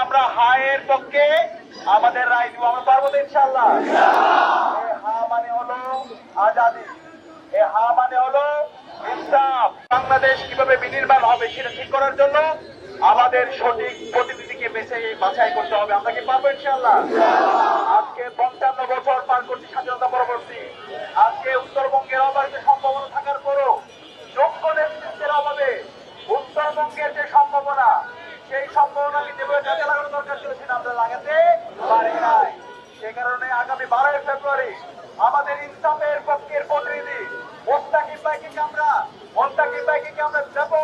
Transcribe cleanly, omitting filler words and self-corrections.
আমরা হায়ের পক্ষে আমাদের রায় দিব। আমরা পারবো তো ইনশাআল্লাহ। হা মানে হলো আজাদি, হা মানে হলো ইনসাফ। বাংলাদেশ কিভাবে বিনির্মাণ হবে সেটা ঠিক করার জন্য আমাদের সঠিক প্রতিনিধিকে বাছাই করতে হবে। আমরা কি পারবো ইনশাআল্লাহ? আজকে 55 বছর পার করছি স্বাধীনতা পরবর্তী। আজকে উত্তরবঙ্গের অবারিত সম্ভাবনা থাকার পরও যোগ্য নেতৃত্বের অভাবে উত্তরবঙ্গের যে সম্ভাবনা, সেই সম্ভাবনাকে যেভাবে কাজে লাগানো দরকার ছিল সেটা আমরা লাগাতে পারি নাই। সে কারণে আগামী 12 ফেব্রুয়ারি আমাদের ইনসাফের পক্ষের প্রতিনিধি মোস্তাকিম ভাইকে আমরা ব্যাপক